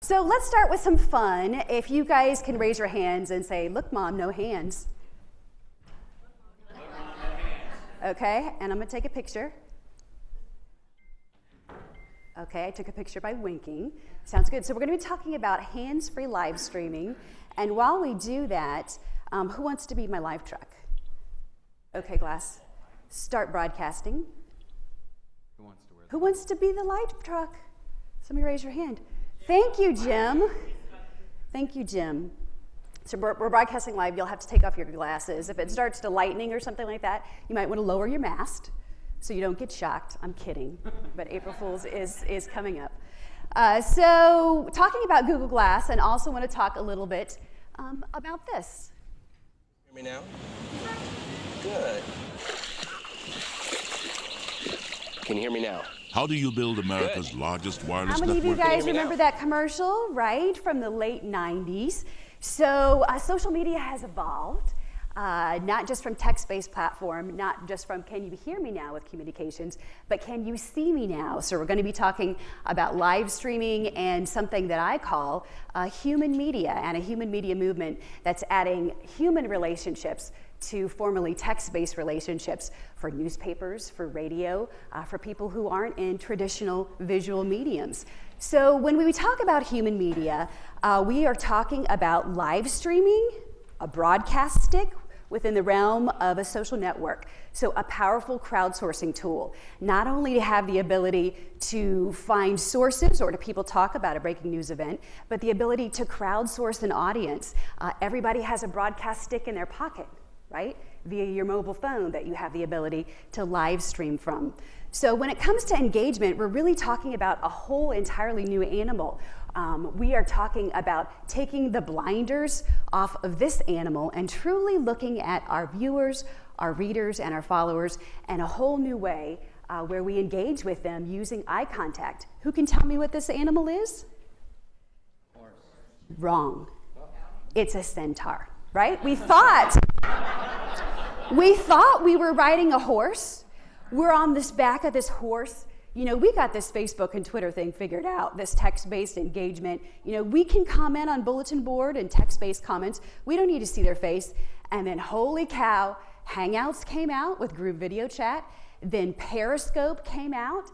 So let's start with some fun. If you guys can raise your hands and say, look, Mom, no hands. Okay, and I'm gonna take a picture. Okay, I took a picture by winking. Sounds good. So we're gonna be talking about hands-free live streaming. And while we do that, who wants to be my live truck? Okay, Glass. Start broadcasting. Who wants to be the live truck? Somebody raise your hand. Thank you, Jim. Thank you, Jim. So we're broadcasting live. You'll have to take off your glasses. If it starts to lightning or something like that, you might want to lower your mask so you don't get shocked. I'm kidding, but April Fool's is coming up. So talking about Google Glass, and also want to talk a little bit about this. Hear me now? Good. Can you hear me now? How do you build America's largest wireless network? How many of you guys remember now? that commercial, right, from the late 90s? So social media has evolved, not just from text-based platform, not just from can you hear me now with communications, but can you see me now? So we're going to be talking about live streaming and something that I call human media, and a human media movement that's adding human relationships to formerly text-based relationships for newspapers, for radio, for people who aren't in traditional visual mediums. So when we talk about human media, we are talking about live streaming, a broadcast stick within the realm of a social network. So a powerful crowdsourcing tool, not only to have the ability to find sources or to people talk about a breaking news event, but the ability to crowdsource an audience. Everybody has a broadcast stick in their pocket, right? Via your mobile phone that you have the ability to live stream from. So when it comes to engagement, we're really talking about a whole entirely new animal. We are talking about taking the blinders off of this animal and truly looking at our viewers, our readers, and our followers in a whole new way where we engage with them using eye contact. Who can tell me what this animal is? Horse. Wrong. It's a centaur, right? We thought we were riding a horse. We're on this back of this horse. You know, we got this Facebook and Twitter thing figured out, this text-based engagement. You know, we can comment on bulletin board and text-based comments. We don't need to see their face. And then, holy cow, Hangouts came out with group video chat. Then Periscope came out,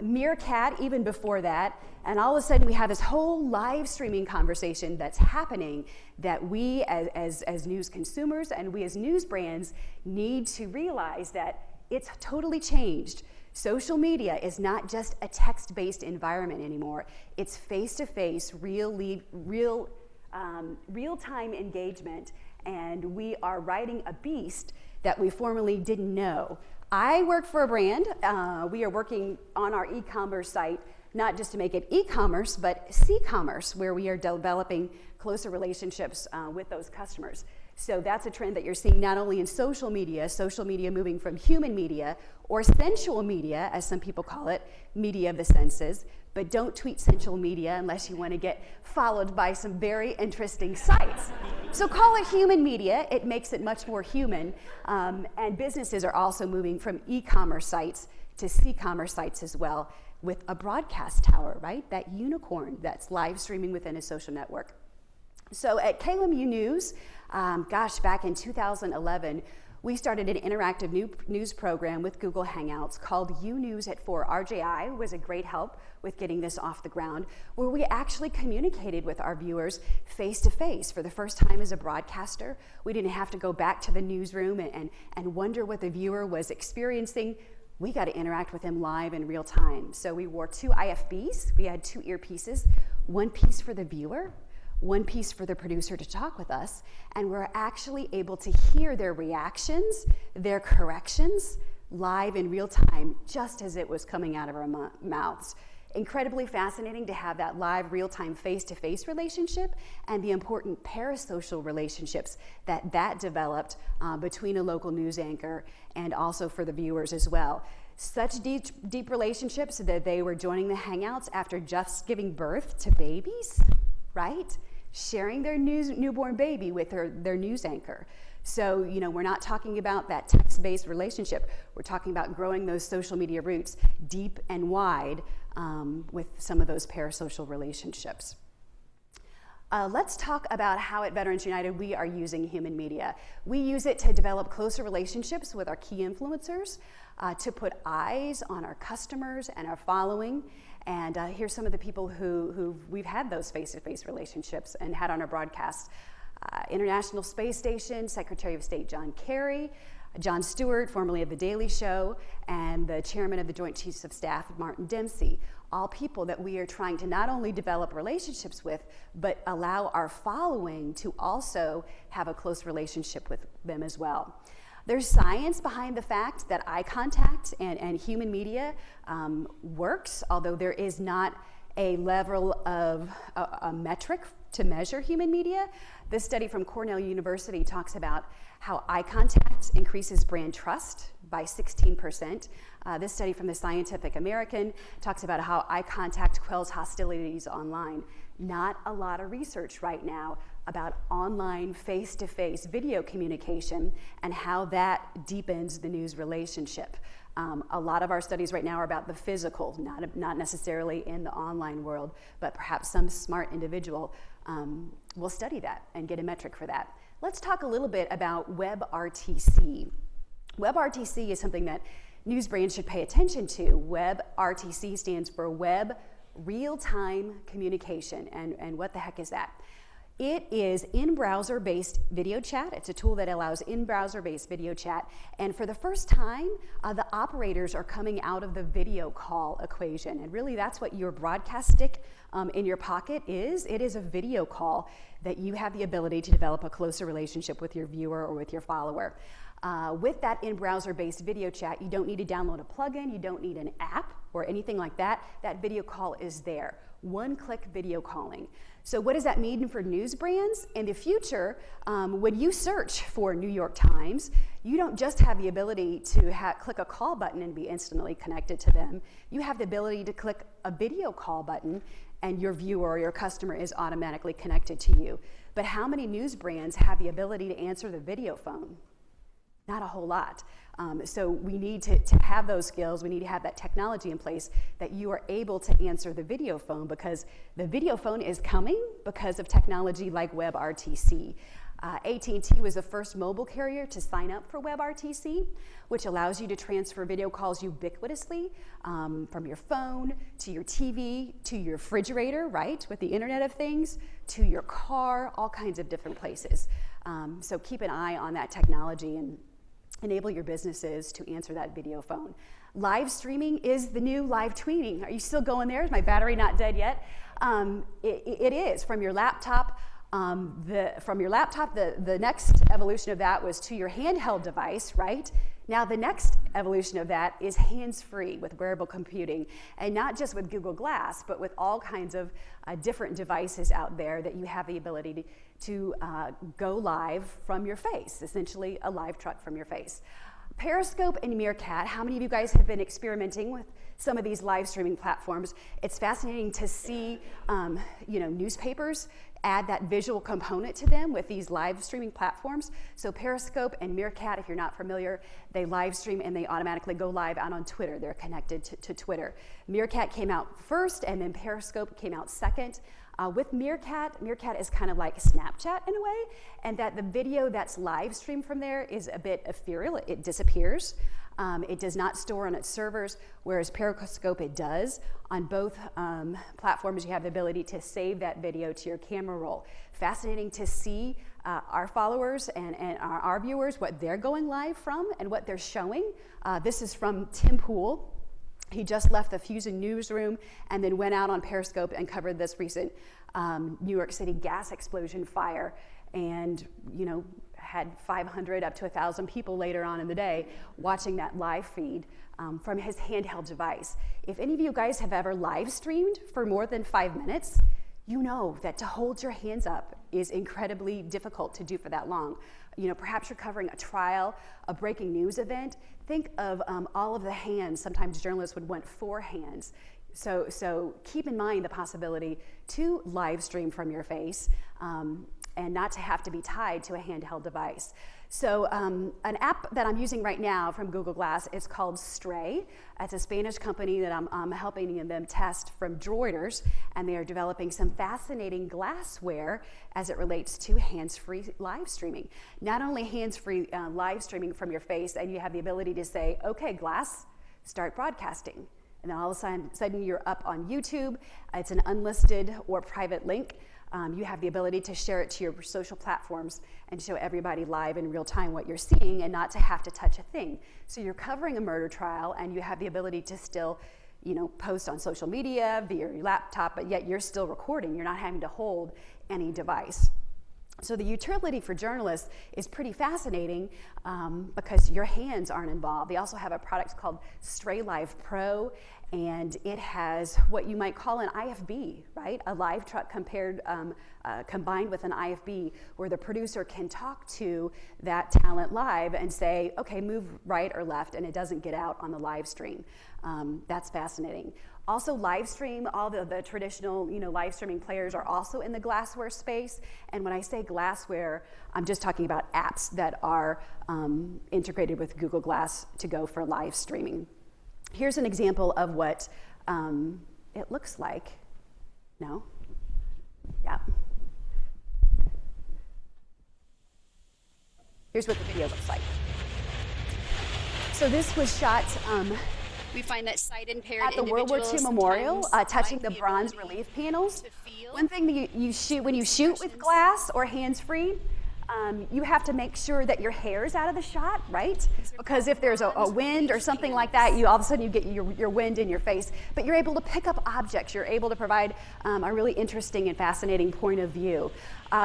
Meerkat even before that. And all of a sudden, we have this whole live streaming conversation that's happening that we as news consumers and we as news brands need to realize that it's totally changed. Social media is not just a text-based environment anymore. It's face-to-face, real-time engagement, and we are riding a beast that we formerly didn't know. I work for a brand. We are working on our e-commerce site, not just to make it e-commerce, but c-commerce, where we are developing closer relationships with those customers. So that's a trend that you're seeing not only in social media moving from human media or sensual media, as some people call it, media of the senses, but don't tweet sensual media unless you want to get followed by some very interesting sites. So call it human media. It makes it much more human. And businesses are also moving from e-commerce sites to c-commerce sites as well with a broadcast tower, right? That unicorn that's live streaming within a social network. So at KLMU News, back in 2011, we started an interactive news program with Google Hangouts called U News at 4. RJI was a great help with getting this off the ground, where we actually communicated with our viewers face-to-face for the first time as a broadcaster. We didn't have to go back to the newsroom and wonder what the viewer was experiencing. We got to interact with them live in real time. So we wore 2 IFBs. We had 2 earpieces, one piece for the viewer, one piece for the producer to talk with us, and we're actually able to hear their reactions, their corrections, live in real time, just as it was coming out of our mouths. Incredibly fascinating to have that live, real-time, face-to-face relationship and the important parasocial relationships that developed between a local news anchor and also for the viewers as well. Such deep relationships that they were joining the Hangouts after just giving birth to babies, right? Sharing their newborn baby with their news anchor. So, you know, we're not talking about that text-based relationship. We're talking about growing those social media roots deep and wide with some of those parasocial relationships. Let's talk about how at Veterans United we are using human media. We use it to develop closer relationships with our key influencers, to put eyes on our customers and our following. And here's some of the people who we've had those face-to-face relationships and had on our broadcast. International Space Station, Secretary of State John Kerry, Jon Stewart, formerly of The Daily Show, and the chairman of the Joint Chiefs of Staff, Martin Dempsey. All people that we are trying to not only develop relationships with, but allow our following to also have a close relationship with them as well. There's science behind the fact that eye contact and human media works, although there is not a level of a metric to measure human media. This study from Cornell University talks about how eye contact increases brand trust by 16%. This study from the Scientific American talks about how eye contact quells hostilities online. Not a lot of research right now about online face-to-face video communication and how that deepens the news relationship. A lot of our studies right now are about the physical, not necessarily in the online world, but perhaps some smart individual will study that and get a metric for that. Let's talk a little bit about WebRTC. WebRTC is something that news brands should pay attention to. WebRTC stands for Web Real-Time Communication, and what the heck is that? It is in-browser-based video chat. It's a tool that allows in-browser-based video chat. And for the first time, the operators are coming out of the video call equation. And really, that's what your broadcast stick in your pocket is. It is a video call that you have the ability to develop a closer relationship with your viewer or with your follower. With that in-browser-based video chat, you don't need to download a plugin, you don't need an app or anything like that. That video call is there. One-click video calling. So what does that mean for news brands? In the future, when you search for New York Times, you don't just have the ability to click a call button and be instantly connected to them. You have the ability to click a video call button and your viewer or your customer is automatically connected to you. But how many news brands have the ability to answer the video phone? Not a whole lot. So we need to have those skills. We need to have that technology in place that you are able to answer the video phone, because the video phone is coming because of technology like WebRTC. AT&T was the first mobile carrier to sign up for WebRTC, which allows you to transfer video calls ubiquitously from your phone to your TV to your refrigerator, right, with the Internet of Things, to your car, all kinds of different places. So keep an eye on that technology and enable your businesses to answer that video phone. Live streaming is the new live tweeting. Are you still going there? Is my battery not dead yet? It is. From your laptop, the next evolution of that was to your handheld device, right? Now the next evolution of that is hands-free with wearable computing, and not just with Google Glass, but with all kinds of different devices out there that you have the ability to go live from your face, essentially a live truck from your face. Periscope and Meerkat, how many of you guys have been experimenting with some of these live streaming platforms? It's fascinating to see newspapers add that visual component to them with these live streaming platforms. So Periscope and Meerkat, if you're not familiar, they live stream and they automatically go live out on Twitter. They're connected to Twitter. Meerkat came out first, and then Periscope came out second. With Meerkat is kind of like Snapchat in a way, and that the video that's live streamed from there is a bit ethereal. It disappears. It does not store on its servers, whereas Periscope, it does. On both platforms, you have the ability to save that video to your camera roll. Fascinating to see our followers and our viewers, what they're going live from and what they're showing. This is from Tim Pool. He just left the Fusion newsroom and then went out on Periscope and covered this recent New York City gas explosion fire, and had 500 up to 1,000 people later on in the day watching that live feed from his handheld device. If any of you guys have ever live streamed for more than 5 minutes, you know that to hold your hands up is incredibly difficult to do for that long. Perhaps you're covering a trial, a breaking news event. Think of all of the hands. Sometimes journalists would want 4 hands. So keep in mind the possibility to live stream from your face. and not to have to be tied to a handheld device. So an app that I'm using right now from Google Glass is called Stray. It's a Spanish company that I'm helping them test from Droiders, and they are developing some fascinating glassware as it relates to hands-free live streaming. Not only hands-free live streaming from your face, and you have the ability to say, okay, Glass, start broadcasting. And then all of a sudden you're up on YouTube. It's an unlisted or private link. You have the ability to share it to your social platforms and show everybody live in real time what you're seeing and not to have to touch a thing. So you're covering a murder trial and you have the ability to still, post on social media via your laptop, but yet you're still recording. You're not having to hold any device. So the utility for journalists is pretty fascinating because your hands aren't involved. They also have a product called Stray Live Pro, and it has what you might call an IFB, right? A live truck combined with an IFB, where the producer can talk to that talent live and say, okay, move right or left, and it doesn't get out on the live stream. That's fascinating. Also, live stream, all the traditional live streaming players are also in the glassware space. And when I say glassware, I'm just talking about apps that are integrated with Google Glass to go for live streaming. Here's an example of what it looks like. No? Yeah. Here's what the video looks like. So this was shot We find that sight impaired at the World War II Memorial, touching the bronze relief panels. One thing that you shoot when you shoot with glass or hands-free, you have to make sure that your hair's out of the shot, right? Because if there's a wind or something like that, all of a sudden you get your wind in your face. But you're able to pick up objects. You're able to provide a really interesting and fascinating point of view.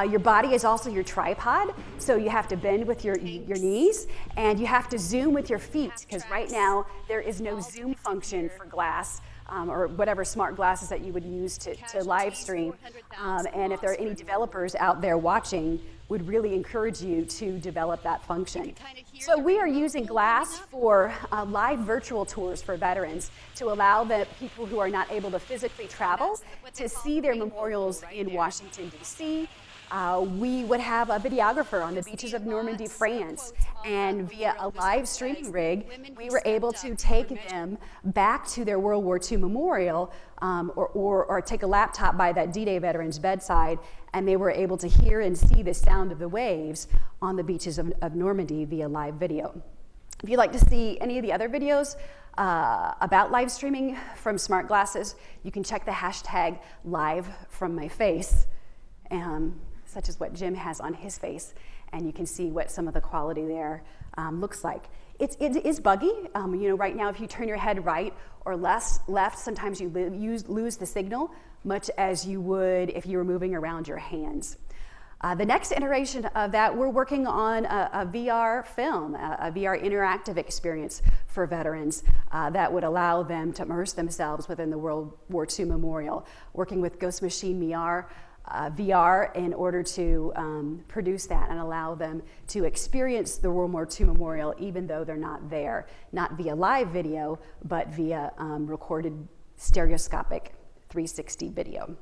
Your body is also your tripod, so you have to bend with your knees, and you have to zoom with your feet, because right now there is no zoom function for glass. Or whatever smart glasses that you would use to live stream. And if there are any developers out there watching, would really encourage you to develop that function. So we are using Glass for live virtual tours for veterans to allow the people who are not able to physically travel to see their memorials in Washington, D.C. We would have a videographer on the beaches of Normandy, France, and via a live streaming rig, we were able to take them back to their World War II memorial, or take a laptop by that D-Day veteran's bedside, and they were able to hear and see the sound of the waves on the beaches of Normandy via live video. If you'd like to see any of the other videos about live streaming from smart glasses, you can check the hashtag #LiveFromMyFace. Such as what Jim has on his face, and you can see what some of the quality there looks like. It is buggy. Right now, if you turn your head right or left, sometimes you lose the signal, much as you would if you were moving around your hands. The next iteration of that, we're working on a VR film, a VR interactive experience for veterans that would allow them to immerse themselves within the World War II memorial, working with Ghost Machine VR in order to produce that and allow them to experience the World War II memorial even though they're not there, not via live video, but via recorded stereoscopic 360 video.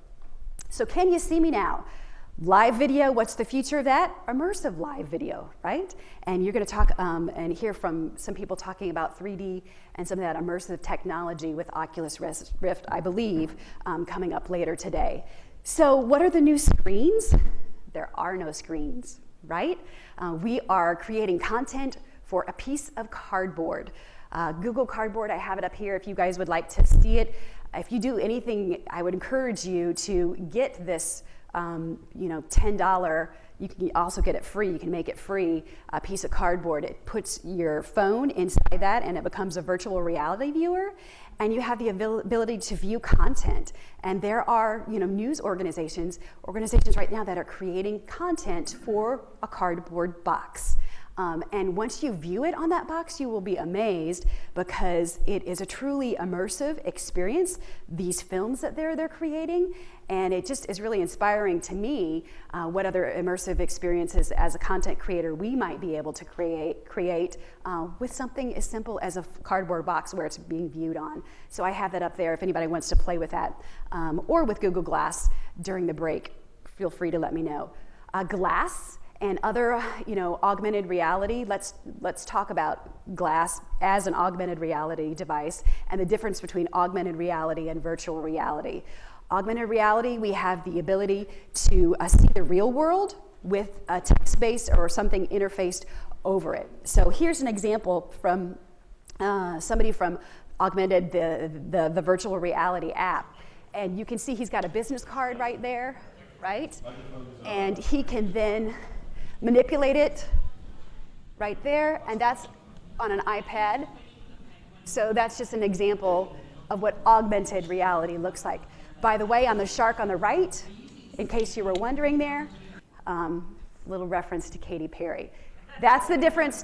So can you see me now? Live video, what's the future of that? Immersive live video, right? And you're gonna talk and hear from some people talking about 3D and some of that immersive technology with Oculus Rift, I believe, coming up later today. So what are the new screens? There are no screens, right? We are creating content for a piece of cardboard. Google Cardboard, I have it up here if you guys would like to see it. If you do anything, I would encourage you to get this $10, you can also get it free, you can make it free, a piece of cardboard. It puts your phone inside that and it becomes a virtual reality viewer, and you have the ability to view content. And there are news organizations right now that are creating content for a cardboard box. And once you view it on that box, you will be amazed because it is a truly immersive experience, these films that they're creating. And it just is really inspiring to me what other immersive experiences as a content creator we might be able to create with something as simple as a cardboard box where it's being viewed on. So I have that up there if anybody wants to play with that, or with Google Glass during the break. Feel free to let me know. glass and other, augmented reality. Let's talk about glass as an augmented reality device and the difference between augmented reality and virtual reality. Augmented reality, we have the ability to see the real world with a text-based or something interfaced over it. So here's an example from somebody from Augmented, the virtual reality app. And you can see he's got a business card right there, right? And he can then manipulate it right there, and that's on an iPad. So that's just an example of what augmented reality looks like. By the way, on the shark on the right, in case you were wondering there, little reference to Katy Perry. That's the difference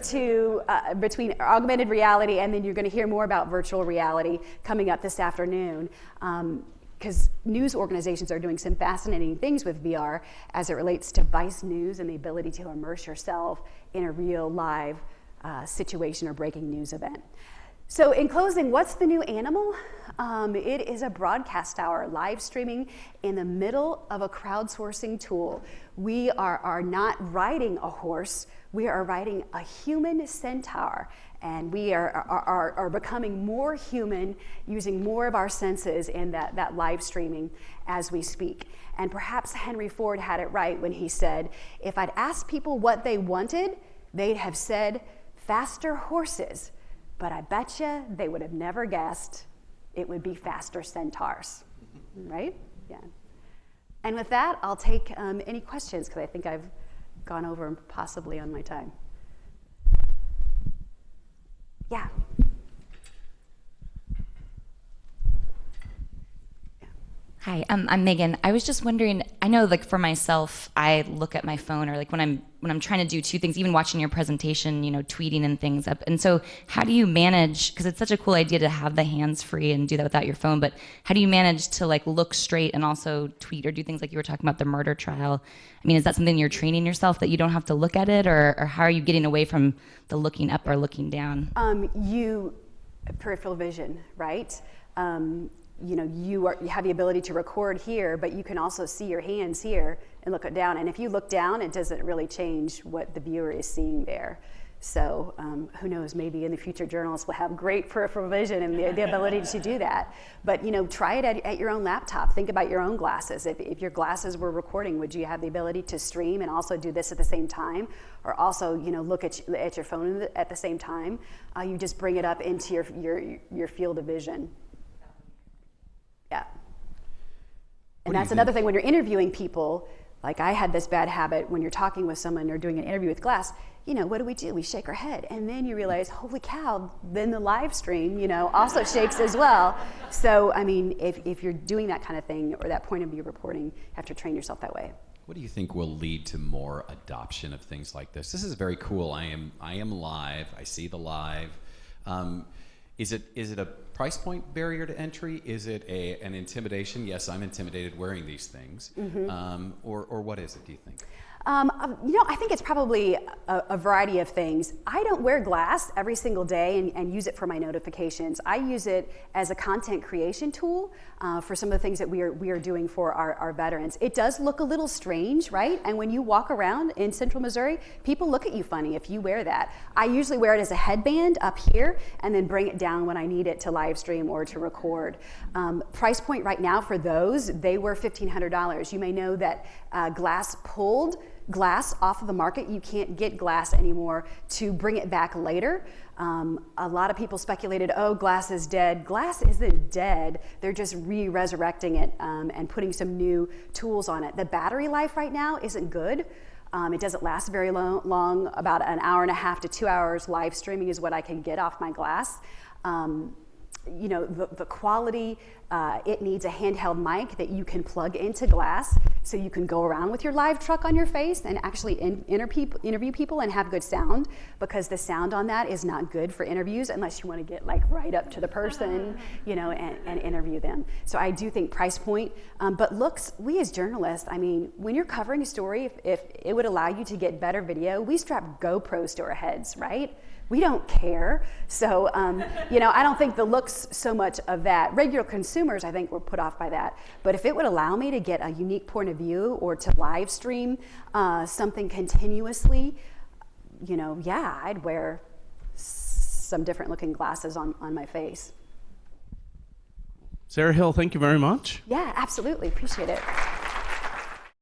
between augmented reality, and then you're going to hear more about virtual reality coming up this afternoon. Because news organizations are doing some fascinating things with VR as it relates to Vice News and the ability to immerse yourself in a real live situation or breaking news event. So in closing, what's the new animal? It is a broadcast tower, live streaming in the middle of a crowdsourcing tool. We are not riding a horse, we are riding a human centaur. And we are becoming more human, using more of our senses in that live streaming as we speak. And perhaps Henry Ford had it right when he said, if I'd asked people what they wanted, they'd have said faster horses. But I bet you they would have never guessed it would be faster centaurs, right? Yeah. And with that, I'll take any questions, because I think I've gone over possibly on my time. Yeah. Hi, I'm Megan. I was just wondering, I know like for myself, I look at my phone or like when I'm trying to do two things, even watching your presentation, tweeting and things up. And so how do you manage, because it's such a cool idea to have the hands free and do that without your phone, but how do you manage to like look straight and also tweet or do things like you were talking about the murder trial? I mean, is that something you're training yourself that you don't have to look at it, or how are you getting away from the looking up or looking down? Peripheral vision, right? You have the ability to record here, but you can also see your hands here and look it down. And if you look down, it doesn't really change what the viewer is seeing there. So who knows, maybe in the future journalists will have great peripheral vision and the ability to do that. But try it at your own laptop. Think about your own glasses. If your glasses were recording, would you have the ability to stream and also do this at the same time? Or also look at your phone at the same time? You just bring it up into your field of vision. Yeah. And that's another thing when you're interviewing people, like I had this bad habit when you're talking with someone or doing an interview with glass, what do? We shake our head. And then you realize, holy cow, then the live stream, also shakes as well. So, I mean, if you're doing that kind of thing or that point of view reporting, you have to train yourself that way. What do you think will lead to more adoption of things like this? This is very cool. I am live. I see the live. Is it a price point barrier to entry? Is it an intimidation? Yes, I'm intimidated wearing these things. Mm-hmm. Or what is it, do you think? I think it's probably a variety of things. I don't wear glass every single day and use it for my notifications. I use it as a content creation tool for some of the things that we are doing for our veterans. It does look a little strange, right? And when you walk around in Central Missouri, people look at you funny if you wear that. I usually wear it as a headband up here and then bring it down when I need it to live stream or to record. Price point right now for those, they were $1,500. You may know that glass pulled glass off of the market. You can't get glass anymore to bring it back later. A lot of people speculated, glass is dead. Glass isn't dead. They're just resurrecting it and putting some new tools on it. The battery life right now isn't good. It doesn't last very long. About an hour and a half to 2 hours live streaming is what I can get off my glass. The quality, it needs a handheld mic that you can plug into glass so you can go around with your live truck on your face and actually interview people and have good sound, because the sound on that is not good for interviews unless you want to get like right up to the person, and interview them. So I do think price point, but looks, we as journalists, I mean, when you're covering a story, if it would allow you to get better video, we strap GoPros to our heads, right? We don't care. So, you know, I don't think the looks so much of that. Regular consumers, I think, were put off by that. But if it would allow me to get a unique point of view or to live stream something continuously, you know, yeah, I'd wear some different looking glasses on my face. Sarah Hill, thank you very much. Yeah, absolutely. Appreciate it.